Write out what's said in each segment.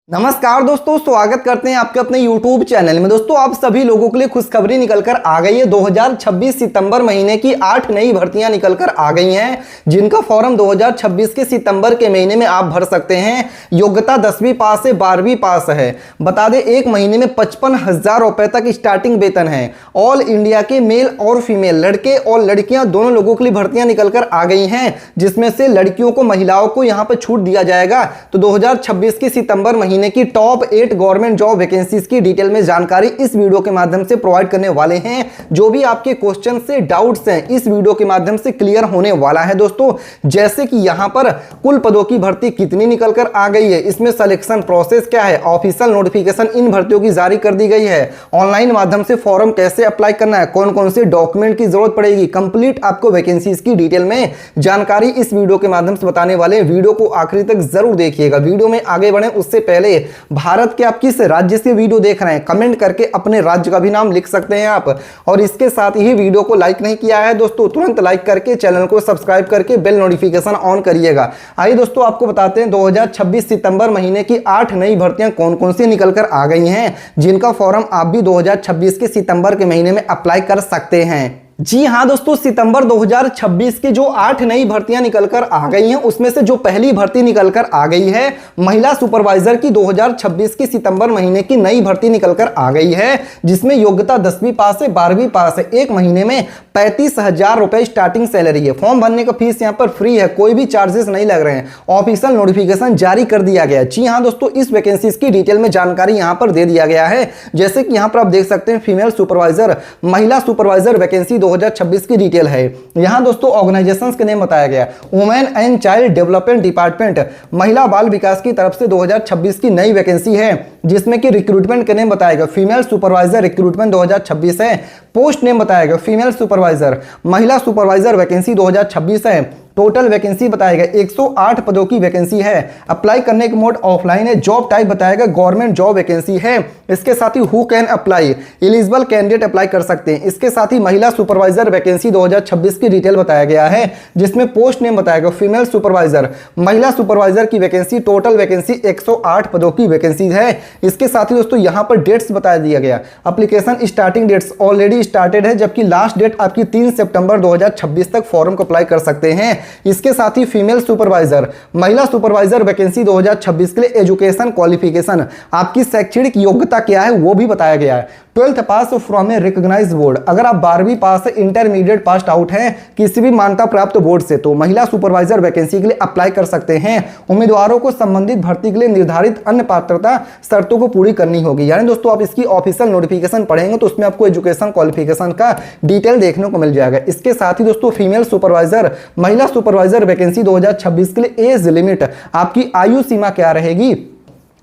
नमस्कार दोस्तों, स्वागत करते हैं आपके अपने YouTube चैनल में। दोस्तों, आप सभी लोगों के लिए खुशखबरी निकलकर आ गई है। 2026 सितंबर महीने की 8 नई भर्तियां निकलकर आ गई हैं, जिनका फॉर्म 2026 के सितंबर के महीने में आप भर सकते हैं। योग्यता 10वीं पास से 12वीं पास है। बता दें, एक महीने में 55,000 रुपए तक स्टार्टिंग वेतन है। ऑल इंडिया के मेल और फीमेल, लड़के और लड़कियां दोनों लोगों के लिए भर्तियां निकलकर आ गई हैं, जिसमें से लड़कियों को, महिलाओं को यहां पर छूट दिया जाएगा। तो 2026 के सितंबर महीने की टॉप 8 गवर्नमेंट जॉब वैकेंसीज की डिटेल में जानकारी इस वीडियो के माध्यम से प्रोवाइड करने वाले हैं। जो भी आपके क्वेश्चन से डाउट्स हैं, इस वीडियो के माध्यम से क्लियर होने वाला है। दोस्तों, जैसे कि यहां पर कुल पदों की भर्ती कितनी निकलकर आ गई है, इसमें सिलेक्शन प्रोसेस क्या है, ऑफिशियल नोटिफिकेशन इन भर्तियों की जारी कर दी गई है, ऑनलाइन माध्यम से फॉर्म कैसे अप्लाई करना है, कौन कौन से डॉक्यूमेंट की जरूरत पड़ेगी, कंप्लीट आपको वैकेंसीज की डिटेल में जानकारी इस वीडियो के माध्यम से बताने वाले हैं। वीडियो को आखिरी तक जरूर देखिएगा। वीडियो में आगे बढ़े उससे पहले भारत के आप किस राज्य से वीडियो देख रहे हैं, कमेंट करके अपने राज्य का भी नाम लिख सकते हैं आप। और इसके साथ ही वीडियो को लाइक नहीं किया है दोस्तों, तुरंत लाइक करके चैनल को सब्सक्राइब करके बेल नोटिफिकेशन ऑन करिएगा। आइए दोस्तों, आपको बताते हैं 2026 सितंबर महीने की 8 नई भर्तियां कौन कौन सी निकलकर आ गई हैं, जिनका फॉर्म आप भी 2026 के सितंबर के महीने में अप्लाई कर सकते हैं। जी हां दोस्तों, सितंबर 2026 की जो 8 नई भर्तियां निकलकर आ गई हैं, उसमें से जो पहली भर्ती निकलकर आ गई है महिला सुपरवाइजर की 2026 की सितंबर महीने की नई भर्ती निकलकर आ गई है, जिसमें योग्यता 10वीं पास से 12वीं पास है। एक महीने में 35,000 रुपए स्टार्टिंग सैलरी है। फॉर्म भरने का फीस यहां पर फ्री है, कोई भी चार्जेस नहीं लग रहे हैं। ऑफिशियल नोटिफिकेशन जारी कर दिया गया है। जी हां दोस्तों, इस वैकेंसीज की डिटेल में जानकारी यहां पर दे दिया गया है। जैसे कि यहां पर आप देख सकते हैं, फीमेल सुपरवाइजर, महिला सुपरवाइजर वैकेंसी 2026 की डिटेल है। यहां दोस्तों ऑर्गेनाइजेशंस के नेम बताया गया, women and child development department, महिला बाल विकास की तरफ से 2026 की नई वैकेंसी है, जिसमें कि रिक्रूटमेंट के नेम बताएगा फीमेल सुपरवाइजर रिक्रूटमेंट 2026 है। पोस्ट नेम बताएगा फीमेल सुपरवाइजर, महिला सुपरवाइजर वैकेंसी 2026 है। टोटल वैकेंसी बताएगा 108 पदों की वैकेंसी है। अप्लाई करने के मोड ऑफलाइन है। जॉब टाइप बताएगा गवर्नमेंट जॉब वैकेंसी है। इसके साथ he who can apply, eligible candidate apply कर सकते हैं। इसके साथ ही महिला सुपरवाइजर वैकेंसी 2026 की डिटेल बताया गया है, जिसमें पोस्ट नेम बताएगा फीमेल सुपरवाइजर, महिला सुपरवाइजर की वैकेंसी, टोटल वैकेंसी 108 पदों की वैकेंसी है। इसके साथ ही दोस्तों यहाँ पर डेट्स बता दिया गया। Application starting dates already started है, जबकि लास्ट डेट आपकी 3 सितंबर 2026 तक फॉर्म को अप्लाई कर सकते हैं। इसके साथ ही फीमेल सुपरवाइजर, महिला सुपरवाइजर वैकेंसी 2026 के लिए एजुकेशन क्वालिफिकेशन, आपकी शैक्षणिक योग्यता क्या है वो भी बताया गया है। 12th pass from a recognised board, अगर आप 12वीं पास इंटरमीडिएट पास आउट हैं किसी भी मान्यता प्राप्त बोर्ड से, तो महिला सुपरवाइजर वैकेंसी के लिए अप्लाई कर सकते हैं। उम्मीदवारों को संबंधित भर्ती के लिए निर्धारित अन्य पात्रता शर्तों को पूरी करनी होगी। यानी दोस्तों, आप इसकी ऑफिशियल नोटिफिकेशन पढ़ेंगे तो उसमें आपको एजुकेशन क्वालिफिकेशन का डिटेल देखने को मिल जाएगा। इसके साथ ही दोस्तों फीमेल सुपरवाइजर, महिला सुपरवाइजर वैकेंसी 2026 के लिए एज लिमिट, आपकी आयु सीमा क्या रहेगी।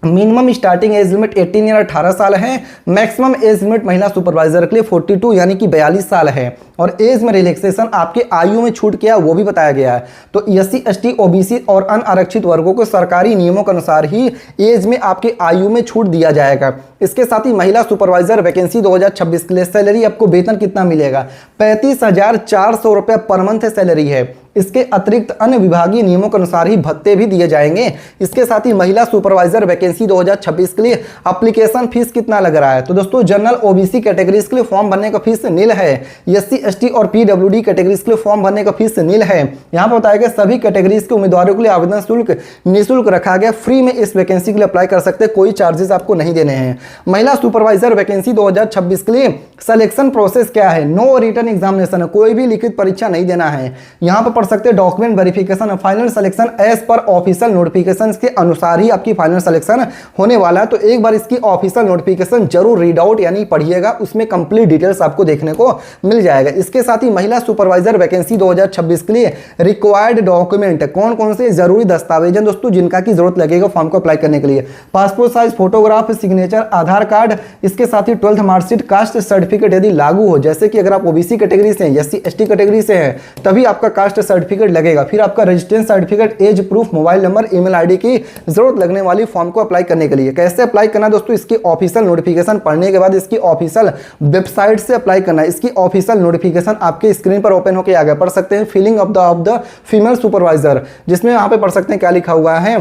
मिनिमम स्टार्टिंग एज लिमिट 18 या 18 साल है। मैक्सिमम एज लिमिट महिला सुपरवाइजर के लिए 42 यानी कि 42 साल है। और एज में रिलैक्सेशन, आपके आयु में छूट क्या वो भी बताया गया है। तो SC ST OBC और अनारक्षित वर्गों को सरकारी नियमों के अनुसार ही एज में आपके आयु में छूट दिया जाएगा। इसके साथ ही महिला सुपरवाइजर वैकेंसी 2026 के लिए सैलरी, आपको वेतन कितना मिलेगा, 35,400 रुपये पर मंथ सैलरी है। इसके अतिरिक्त अन्य विभागीय नियमों के अनुसार ही भत्ते भी दिए जाएंगे। इसके साथ ही महिला सुपरवाइजर वैकेंसी 2026 के लिए एप्लीकेशन फीस कितना लग रहा है, तो दोस्तों जनरल OBC कैटेगरीज के लिए फॉर्म भरने का फीस नील है। SC ST और PWD कैटेगरीज के लिए फॉर्म भरने का फीस नील है। यहाँ पर बताया गया सभी कैटेगरीज के उम्मीदवारों के लिए आवेदन शुल्क निःशुल्क रखा गया। फ्री में इस वैकेंसी के लिए अप्लाई कर सकते हैं, कोई चार्जेस आपको नहीं देने हैं। महिला सुपरवाइजर वैकेंसी 2026 के लिए सिलेक्शन प्रोसेस क्या है, नो रिटन एग्जामिनेशन, कोई भी लिखित परीक्षा नहीं देना है। यहाँ पर पढ़ सकते हैं document verification, final selection age पर ऑफिशियल नोटिफिकेशन के अनुसार ही आपकी फाइनल सिलेक्शन होने वाला है। तो एक बार इसकी ऑफिशियल नोटिफिकेशन जरूर रीड आउट यानी पढ़िएगा, उसमें कंप्लीट डिटेल्स आपको देखने को मिल जाएगा। इसके साथ ही महिला सुपरवाइजर वैकेंसी 2026 के लिए रिक्वायर्ड डॉक्यूमेंट, कौन कौन से जरूरी दस्तावेज हैं दोस्तों जिनका की जरूरत लगेगा फॉर्म को अप्लाई करने के लिए, passport size photograph, signature, Aadhaar card. इसके साथ ही 12th मार्कशीट, कास्ट सर्टिफिकेट यदि लागू हो, जैसे कि अगर आप OBC कैटेगरी से हैं, SC ST कैटेगरी से हैं, तभी आपका कास्ट सर्टिफिकेट लगेगा। फिर आपका registration certificate, age proof, mobile number, email ID की जरूरत लगने वाली फॉर्म को अप्लाई करने के लिए। कैसे अप्लाई करना दोस्तों, इसकी ऑफिशियल नोटिफिकेशन पढ़ने के बाद इसकी ऑफिशियल वेबसाइट से अप्लाई करना। इसकी ऑफिशियल नोटिफिकेशन आपके स्क्रीन पर ओपन होकर आगे पढ़ सकते हैं। Filling of the female supervisor, जिसमें यहाँ पे पढ़ सकते हैं क्या लिखा हुआ है,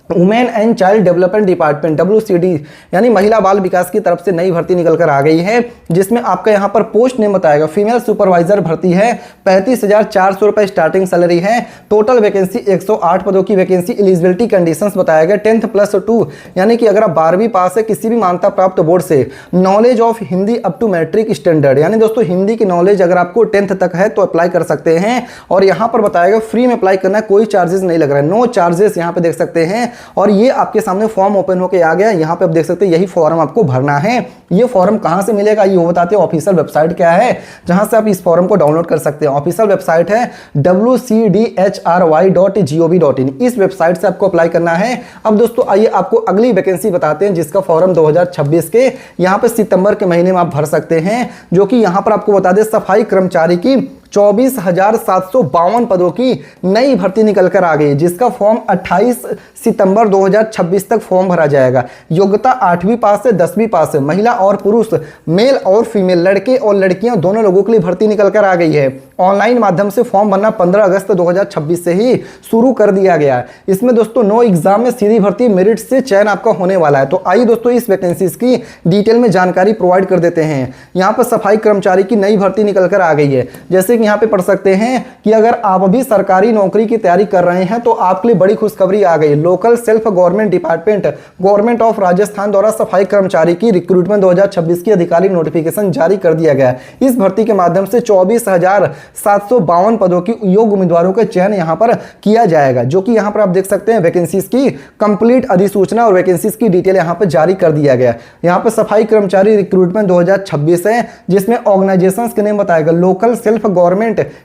women and child development department WCD यानी महिला बाल विकास की तरफ से नई भर्ती निकल कर आ गई है, जिसमें आपका यहाँ पर पोस्ट नेम बताएगा। फीमेल सुपरवाइजर भर्ती है, 35,400 रुपये स्टार्टिंग सैलरी है। टोटल वैकेंसी 108 पदों की वैकेंसी। एलिजिबिलिटी कंडीशंस बताया गया 10th+2 यानी कि अगर आप 12वीं पास है किसी भी मान्यता प्राप्त बोर्ड से, knowledge of Hindi up to matric standard यानी दोस्तों हिंदी की नॉलेज अगर आपको 10th तक है तो अप्लाई कर सकते हैं। और यहाँ पर बताएगा फ्री में अप्लाई करना है, कोई चार्जेस नहीं लग रहा है, नो चार्जेस यहाँ पे देख सकते हैं। और ये आपके सामने फॉर्म ओपन होके आ गया, यहाँ पे आप देख सकते हैं यही फॉर्म आपको भरना है। ये फॉर्म कहाँ से मिलेगा ये वो बताते हैं। ऑफिशियल वेबसाइट क्या है जहां से आप इस फॉर्म को डाउनलोड कर सकते हैं। ऑफिशियल वेबसाइट है wcdhry.gov.in। इस वेबसाइट से आपको अप्लाई करना है। अब दोस्तों आइए आपको अगली वैकेंसी बताते हैं जिसका फॉर्म 2026 के यहाँ पे सितंबर के महीने में आप भर सकते हैं, जो कि यहाँ पर आपको बता दें सफाई कर्मचारी की 24,752 पदों की नई भर्ती निकल कर आ गई, जिसका फॉर्म 28 सितंबर 2026 तक फॉर्म भरा जाएगा। योग्यता 8वीं पास से 10वीं पास से, महिला और पुरुष, मेल और फीमेल, लड़के और लड़कियां दोनों लोगों के लिए भर्ती निकल कर आ गई है। ऑनलाइन माध्यम से फॉर्म भरना 15 अगस्त 2026 से ही शुरू कर दिया गया है। इसमें दोस्तों नो एग्जाम में सीधी भर्ती, मेरिट से चयन आपका होने वाला है। तो आइए दोस्तों इस वैकेंसीज की डिटेल में जानकारी प्रोवाइड कर देते हैं। यहाँ पर सफाई कर्मचारी की नई भर्ती निकल कर आ गई है। जैसे कि यहाँ पे पढ़ सकते हैं कि अगर आप अभी सरकारी नौकरी की तैयारी कर रहे हैं तो आपके लिए बड़ी खुशखबरी आ गई। Local self government department government of Rajasthan द्वारा सफाई कर्मचारी की रिक्रूटमेंट 2026 की आधिकारिक नोटिफिकेशन जारी कर दिया गया। इस भर्ती के माध्यम से 24,752 पदों की योग्य उम्मीदवारों का चयन यहाँ पर किया जाएगा, जो कि यहाँ पर आप देख सकते हैं वैकेंसीज की कंप्लीट अधिसूचना और वैकेंसीज की डिटेल यहाँ पर जारी कर दिया गया। यहाँ पर सफाई कर्मचारी रिक्रूटमेंट 2026 है, जिसमें ऑर्गेनाइजेशन के नेम बताएगा लोकल सेल्फ गवर्नमेंट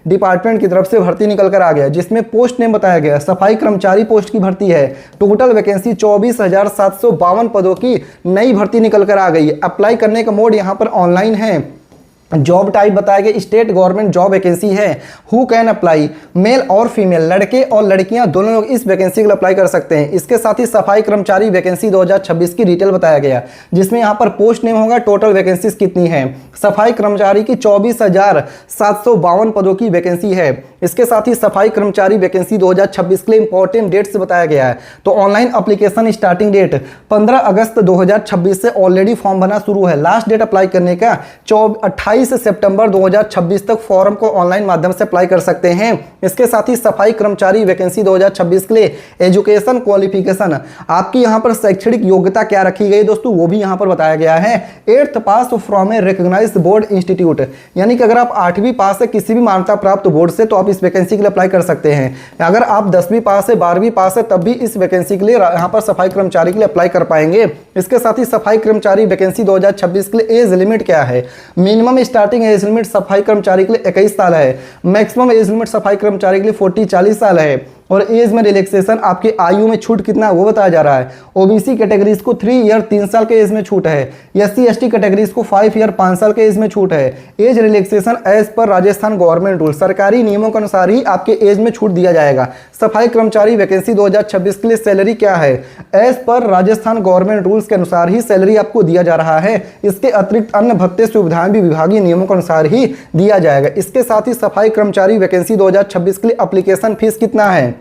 डिपार्टमेंट की तरफ से भर्ती निकल कर आ गया, जिसमें पोस्ट नेम बताया गया सफाई कर्मचारी पोस्ट की भर्ती है। टोटल वैकेंसी 24,752 पदों की नई भर्ती निकल कर आ गई है। अप्लाई करने का मोड यहाँ पर ऑनलाइन है। जॉब टाइप बताया गया स्टेट गवर्नमेंट जॉब वैकेंसी है। हु कैन अप्लाई, मेल और फीमेल, लड़के और लड़कियां दोनों लोग इस वैकेंसी के लिए अप्लाई कर सकते हैं। इसके साथ ही सफाई कर्मचारी वैकेंसी 2026 की डिटेल बताया गया, जिसमें यहां पर पोस्ट नेम होगा, टोटल वैकेंसीज कितनी है। सफाई कर्मचारी की 24,752 पदों की वैकेंसी है। इसके साथ ही सफाई कर्मचारी वैकेंसी 2026 के लिए इंपॉर्टेंट डेट से बताया गया है। तो ऑनलाइन एप्लीकेशन स्टार्टिंग डेट 15 अगस्त 2026 से ऑलरेडी फॉर्म भरना शुरू है। लास्ट डेट अप्लाई करने का 28 सितंबर 2026 तक फॉर्म को ऑनलाइन माध्यम से अप्लाई कर सकते हैं। इसके साथ ही सफाई कर्मचारी वैकेंसी 2026 के लिए एजुकेशन क्वालिफिकेशन, आपकी यहां पर शैक्षणिक योग्यता क्या रखी गई दोस्तों वो भी यहां पर बताया गया है। 8th pass from a recognised board institute, यानी कि अगर आप 8वीं पास है किसी भी मान्यता प्राप्त बोर्ड से तो आप इस वैकेंसी के लिए अप्लाई कर सकते हैं। अगर आप 10वीं पास है 12वीं पास है तब भी इस वैकेंसी के लिए यहां पर सफाई कर्मचारी के लिए अप्लाई कर पाएंगे। इसके साथ ही सफाई कर्मचारी वैकेंसी 2026 के लिए एज लिमिट क्या है। मिनिमम स्टार्टिंग एज लिमिट सफाई कर्मचारी के लिए 21 साल है। मैक्सिमम एज लिमिट सफाई कर्मचारी के लिए 40 साल है। और एज में रिलैक्सेशन आपकी आयु में छूट कितना वो बताया जा रहा है। ओबीसी कैटेगरीज को 3 ईयर 3 साल के एज में छूट है। SC ST कैटेगरीज को 5 ईयर 5 साल के एज में छूट है। Age relaxation as per Rajasthan government rule, सरकारी नियमों के अनुसार ही आपके एज में छूट दिया जाएगा। सफाई कर्मचारी वैकेंसी 2026 के लिए सैलरी क्या है। As per Rajasthan government rules के अनुसार ही सैलरी आपको दिया जा रहा है। इसके अतिरिक्त अन्य भत्ते सुविधाएं भी विभागीय नियमों के अनुसार ही दिया जाएगा। इसके साथ ही सफाई कर्मचारी वैकेंसी 2026 के लिए एप्लीकेशन फीस कितना है।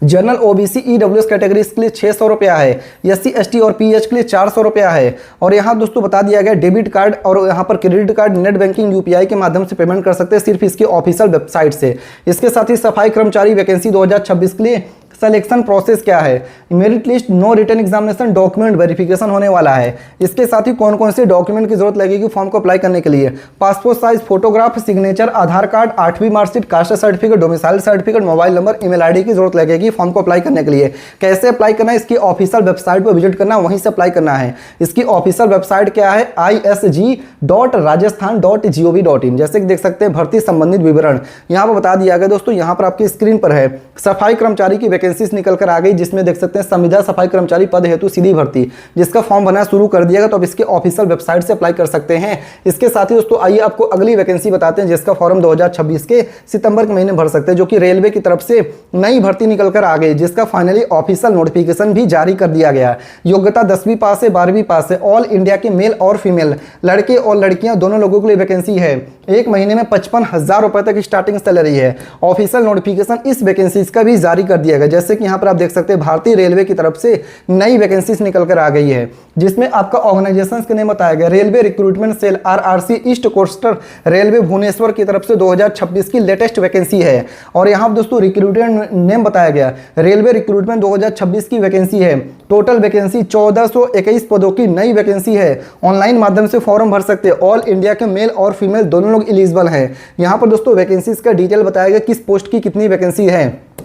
जनरल OBC EWS कैटेगरीज के लिए 600 रुपया है। SC ST और PH के लिए 400 रुपया है। और यहाँ दोस्तों बता दिया गया डेबिट कार्ड और यहाँ पर credit card net banking UPI के माध्यम से पेमेंट कर सकते हैं सिर्फ इसकी ऑफिशियल वेबसाइट से। इसके साथ ही सफाई कर्मचारी वैकेंसी 2026 के लिए सिलेक्शन प्रोसेस क्या है। Merit list, no written examination, document verification होने वाला है। इसके साथ ही कौन कौन से डॉक्यूमेंट की जरूरत लगेगी फॉर्म को अप्लाई करने के लिए। Passport size photograph, signature, Aadhaar card, 8वीं marksheet, caste certificate, domicile certificate, mobile number, email ID की जरूरत लगेगी फॉर्म को अप्लाई करने के लिए। कैसे अप्लाई करना है, इसकी ऑफिशियल वेबसाइट पर विजिट करना, वहीं से अप्लाई करना है। इसकी ऑफिशियल वेबसाइट क्या है, isg.rajasthan.gov.in। जैसे कि देख सकते हैं भर्ती संबंधित विवरण यहाँ पर बता दिया गया दोस्तों, यहाँ पर आपकी स्क्रीन पर है। सफाई कर्मचारी की वैकेंसीज निकल कर आ गई, जिसमें देख सकते हैं संविदा सफाई कर्मचारी पद हेतु सीधी भर्ती, जिसका फॉर्म बनना शुरू कर दिया गया। तो अब इसके ऑफिशियल वेबसाइट से अप्लाई कर सकते हैं। इसके साथ ही दोस्तों आइए आपको अगली वैकेंसी बताते हैं जिसका फॉर्म 2026 के सितंबर के महीने भर सकते हैं, जो कि रेलवे की तरफ से नई भर्ती निकल कर आ गई, जिसका फाइनली ऑफिशियल नोटिफिकेशन भी जारी कर दिया गया। योग्यता 10वीं पास है 12वीं पास है। ऑल इंडिया के मेल और फीमेल, लड़के और लड़कियां दोनों लोगों के लिए वैकेंसी है। एक महीने में 55,000 रुपए तक स्टार्टिंग सैलरी है। ऑफिशियल नोटिफिकेशन इस वैकेंसीज का भी जारी कर दिया गया। जैसे कि यहाँ पर आप देख सकते हैं भारतीय रेलवे की तरफ से नई वैकेंसीज निकल कर आ गई है, जिसमें आपका ऑर्गेनाइजेशन के नेम बताया गया RRC recruitment cell RRC east coastal railway Bhubaneswar की तरफ से 2026 की लेटेस्ट वैकेंसी है। और यहाँ पर दोस्तों रिक्रूटमेंट नेम बताया गया रेलवे रिक्रूटमेंट 2026 की वैकेंसी है। टोटल वैकेंसी 1421 पदों की नई वैकेंसी है। ऑनलाइन माध्यम से फॉर्म भर सकते हैं। ऑल इंडिया के मेल और फीमेल दोनों लोग एलिजिबल हैं। यहाँ पर दोस्तों वैकेंसीज का डिटेल बताया गया किस पोस्ट की कितनी वैकेंसी है।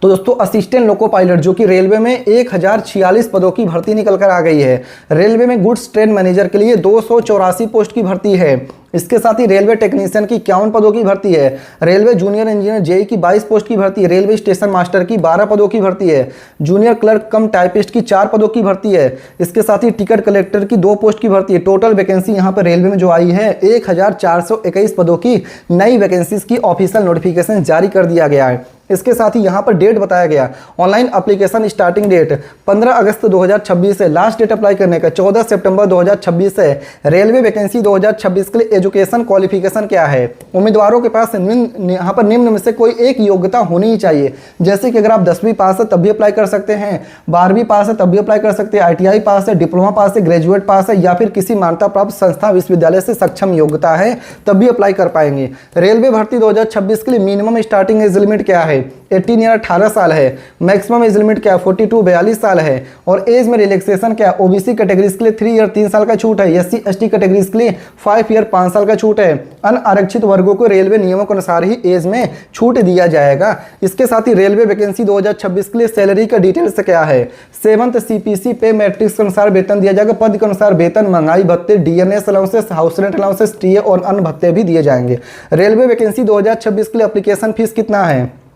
तो दोस्तों असिस्टेंट लोको पायलट जो कि रेलवे में 1046 पदों की भर्ती निकल कर आ गई है। रेलवे में गुड्स ट्रेन मैनेजर के लिए 284 पोस्ट की भर्ती है। इसके साथ ही रेलवे टेक्नीशियन की 51 पदों की भर्ती है। रेलवे जूनियर इंजीनियर जेई की 22 पोस्ट की भर्ती है। रेलवे स्टेशन मास्टर की 12 पदों की भर्ती है। जूनियर क्लर्क कम टाइपिस्ट की 4 पदों की भर्ती है। इसके साथ ही टिकट कलेक्टर की 2 पोस्ट की भर्ती है। टोटल वैकेंसी यहाँ पर रेलवे में जो आई है 1421 पदों की नई वैकेंसीज की ऑफिशियल नोटिफिकेशन जारी कर दिया गया है। इसके साथ ही यहाँ पर डेट बताया गया ऑनलाइन एप्लीकेशन स्टार्टिंग डेट 15 अगस्त 2026 है। लास्ट डेट अप्लाई करने का 14 सितंबर 2026 है। रेलवे वैकेंसी 2026 के लिए एजुकेशन क्वालिफिकेशन क्या है? उम्मीदवारों के पास यहाँ पर निम्न में से कोई एक योग्यता होनी ही चाहिए। जैसे कि अगर आप 10वीं पास है तब भी अप्लाई कर सकते हैं, 12वीं पास है तब भी अप्लाई कर सकते हैं, ITI पास है, डिप्लोमा पास है, ग्रेजुएट पास है या फिर किसी मान्यता प्राप्त संस्था विश्वविद्यालय से सक्षम योग्यता है तब भी अप्लाई कर पाएंगे। रेलवे भर्ती 2026 के लिए मिनिमम स्टार्टिंग एज लिमिट क्या है? 18 या 18 साल है। मैक्सिमम एज लिमिट क्या है? 42 42 साल है। और एज में रिलैक्सेशन क्या है? ओबीसी कैटेगरीज के लिए 3 ईयर 3 साल का छूट है। SC ST कैटेगरीज के लिए 5 ईयर 5 साल का छूट है। अनारक्षित वर्गों को रेलवे नियमों के अनुसार ही एज में छूट दिया जाएगा। इसके साथ ही रेलवे वैकेंसी 2026 के लिए सैलरी का डिटेल्स क्या है? 7th CPC पे मैट्रिक्स के अनुसार वेतन दिया जाएगा। पद के अनुसार वेतन, महंगाई भत्ते, DNS allowances, house rent allowances, TA और अन्य भत्ते भी दिए जाएंगे। रेलवे वैकेंसी 2026 के लिए एप्लीकेशन फीस कितना है?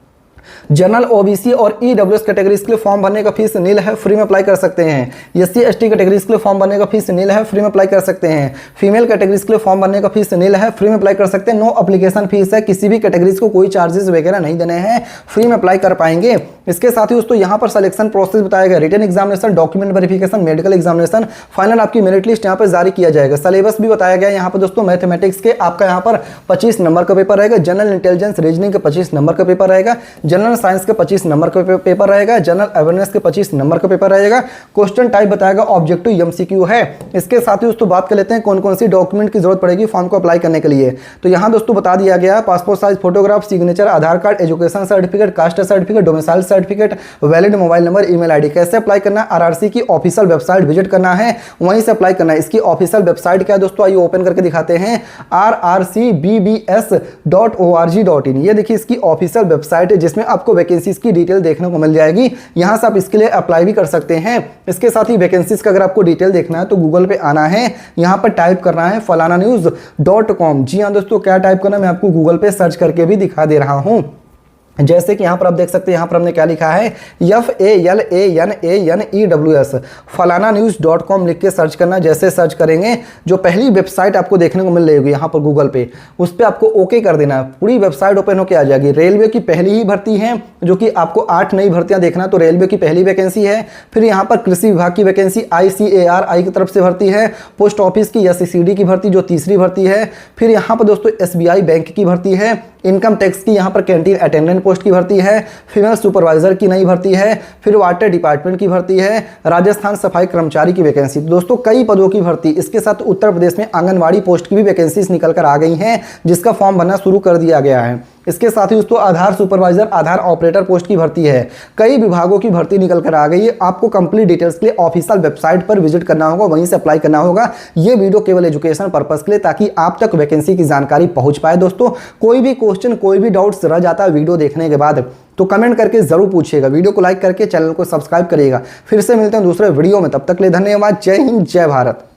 जनरल OBC और EWS कैटेगरीज के लिए फॉर्म भरने का फीस नील है, फ्री में अप्लाई कर सकते हैं। SC ST कैटेगरीज के लिए फॉर्म भरने का फीस नील है, फ्री में अप्लाई कर सकते हैं। फीमेल कैटेगरीज के लिए फॉर्म भरने का फीस नील है, फ्री में अप्लाई कर सकते हैं। नो एप्लीकेशन फीस है, किसी भी कैटेगरीज को कोई चार्जेस वगैरह नहीं देने हैं, फ्री में अप्लाई कर पाएंगे। इसके साथ ही दोस्तों यहाँ पर सिलेक्शन प्रोसेस बताया गया। Written examination, document verification, medical examination, final आपकी मेरिट लिस्ट यहाँ पर जारी किया जाएगा। सिलेबस भी बताया गया यहाँ पर दोस्तों मैथमेटिक्स के आपका यहाँ पर 25 नंबर का पेपर रहेगा। जनरल इंटेलिजेंस रीजनिंग के 25 नंबर का पेपर रहेगा। जनरल साइंस के 25 नंबर का पेपर रहेगा। जनरल अवेयरनेस के 25 नंबर का पेपर रहेगा। क्वेश्चन टाइप बताएगा ऑब्जेक्टिव MCQ है। इसके साथ ही दोस्तों बात कर लेते हैं कौन कौन सी डॉक्यूमेंट की जरूरत पड़ेगी फॉर्म को अप्लाई करने के लिए। तो यहाँ दोस्तों बता दिया गया passport size photograph, signature, Aadhaar card, education certificate, caste certificate, domicile certificate, valid mobile number, email ID. कैसे अप्लाई करना है? RRC की ऑफिशियल वेबसाइट विजिट करना है, वहीं से अप्लाई करना है। इसकी ऑफिशियल वेबसाइट क्या है दोस्तों? आइए ओपन करके दिखाते हैं। rrcbbs.org.in। ये देखिए इसकी ऑफिशियल वेबसाइट है जिसमें आपको वैकेंसीज की डिटेल देखने को मिल जाएगी। यहां से आप इसके लिए अप्लाई भी कर सकते हैं। इसके साथ ही वैकेंसीज का अगर आपको डिटेल देखना है तो गूगल पे आना है, यहां पर टाइप करना है falananews.com। जी हाँ दोस्तों, क्या टाइप करना मैं आपको गूगल पे सर्च करके भी दिखा दे रहा हूं। जैसे कि यहाँ पर आप देख सकते हैं, यहाँ पर हमने क्या लिखा है FALANANEWS falananews.com लिख के सर्च करना। जैसे सर्च करेंगे जो पहली वेबसाइट आपको देखने को मिल रही होगी यहाँ पर गूगल पे, उस पर आपको ओके कर देना। पूरी वेबसाइट ओपन होकर आ जाएगी। रेलवे की पहली ही भर्ती है जो कि आपको 8 नई भर्तियां देखना, तो रेलवे की पहली वैकेंसी है। फिर यहाँ पर कृषि विभाग की वैकेंसी ICARI की तरफ से भर्ती है। पोस्ट ऑफिस की SCCD की भर्ती जो तीसरी भर्ती है। फिर यहाँ पर दोस्तों SBI बैंक की भर्ती है। इनकम टैक्स की यहाँ पर कैंटीन अटेंडेंट पोस्ट की भर्ती है। फीमेल सुपरवाइजर की नई भर्ती है। फिर वाटर डिपार्टमेंट की भर्ती है। राजस्थान सफाई कर्मचारी की वैकेंसी। दोस्तों कई पदों की भर्ती। इसके साथ उत्तर प्रदेश में आंगनवाड़ी पोस्ट की भी वैकेंसीज निकल कर आ गई हैं, जिसका फॉर्म भरना शुरू कर दिया गया है। इसके साथ ही दोस्तों आधार सुपरवाइजर, आधार ऑपरेटर पोस्ट की भर्ती है। कई विभागों की भर्ती निकल कर आ गई है। आपको कंप्लीट डिटेल्स के लिए ऑफिशियल वेबसाइट पर विजिट करना होगा, वहीं से अप्लाई करना होगा। ये वीडियो केवल एजुकेशन पर्पस के लिए, ताकि आप तक वैकेंसी की जानकारी पहुंच पाए। दोस्तों कोई भी क्वेश्चन, कोई भी डाउट्स रह जाता है वीडियो देखने के बाद तो कमेंट करके जरूर पूछिएगा। वीडियो को लाइक करके चैनल को सब्सक्राइब करिएगा। फिर से मिलते हैं दूसरे वीडियो में, तब तक के लिए धन्यवाद। जय हिंद, जय भारत।